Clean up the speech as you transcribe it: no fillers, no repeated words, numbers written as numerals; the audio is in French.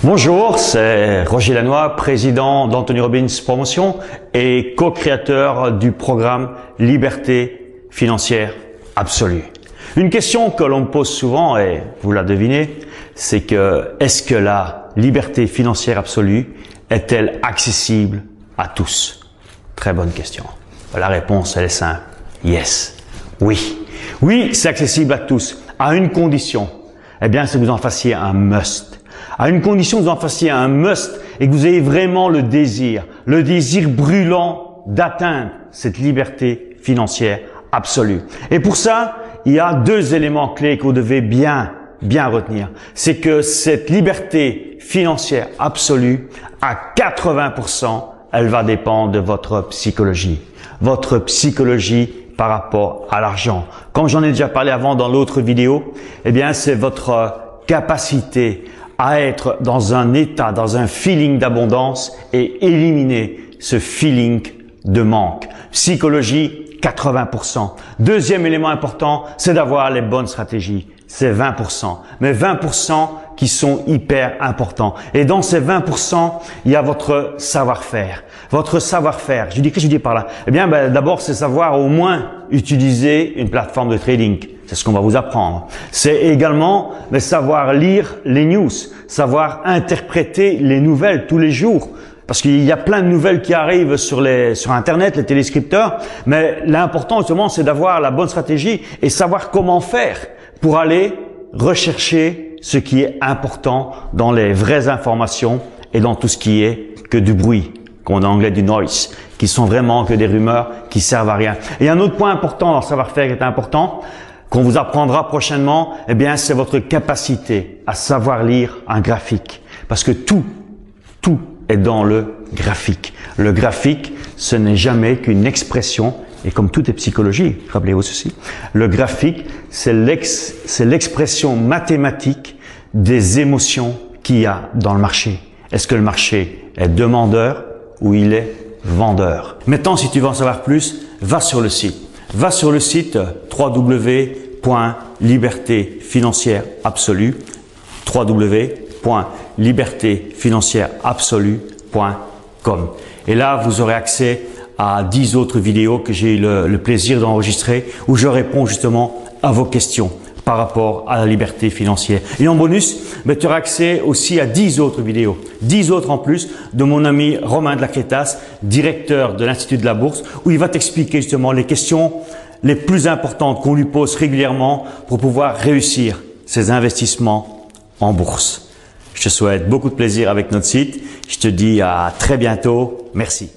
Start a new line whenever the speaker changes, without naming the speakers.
Bonjour, c'est Roger Lannoy, président d'Anthony Robbins Promotion et co-créateur du programme Liberté financière absolue. Une question que l'on me pose souvent, et vous la devinez, c'est que est-ce que la liberté financière absolue est-elle accessible à tous? Très bonne question. La réponse, elle est simple. Yes. Oui. Oui, c'est accessible à tous, à une condition. Eh bien, c'est que vous en fassiez un must. À une condition que vous en fassiez un must et que vous ayez vraiment le désir brûlant d'atteindre cette liberté financière absolue. Et pour ça, il y a deux éléments clés que vous devez bien retenir. C'est que cette liberté financière absolue, à 80%, elle va dépendre de votre psychologie. Votre psychologie par rapport à l'argent. Comme j'en ai déjà parlé avant dans l'autre vidéo, eh bien, c'est votre capacité à être dans un état, dans un feeling d'abondance et éliminer ce feeling de manque. Psychologie, 80%. Deuxième élément important, c'est d'avoir les bonnes stratégies. C'est 20%. Mais 20% qui sont hyper importants. Et dans ces 20%, il y a votre savoir-faire. Votre savoir-faire. Qu'est-ce que je dis par là? Eh bien, d'abord, c'est savoir au moins utiliser une plateforme de trading. C'est ce qu'on va vous apprendre. C'est également savoir lire les news, savoir interpréter les nouvelles tous les jours. Parce qu'il y a plein de nouvelles qui arrivent sur Internet, les téléscripteurs. Mais l'important, justement, c'est d'avoir la bonne stratégie et savoir comment faire pour aller rechercher ce qui est important dans les vraies informations et dans tout ce qui est que du bruit, qu'on a en anglais du noise, qui sont vraiment que des rumeurs qui servent à rien. Et un autre point important dans le savoir-faire qui est important, qu'on vous apprendra prochainement, eh bien, c'est votre capacité à savoir lire un graphique. Parce que tout est dans le graphique. Le graphique, ce n'est jamais qu'une expression, et comme tout est psychologie, rappelez-vous ceci, le graphique, c'est l'expression mathématique des émotions qu'il y a dans le marché. Est-ce que le marché est demandeur ou il est vendeur? Maintenant, si tu veux en savoir plus, va sur le site. Va sur le site www.libertéfinancièreabsolue, www.libertéfinancièreabsolue.com. Et là, vous aurez accès à 10 autres vidéos que j'ai eu le plaisir d'enregistrer où je réponds justement à vos questions par rapport à la liberté financière. Et en bonus, tu auras accès aussi à 10 autres vidéos, 10 autres en plus de mon ami Romain de la Crétasse, directeur de l'Institut de la Bourse, où il va t'expliquer justement les questions les plus importantes qu'on lui pose régulièrement pour pouvoir réussir ses investissements en bourse. Je te souhaite beaucoup de plaisir avec notre site. Je te dis à très bientôt. Merci.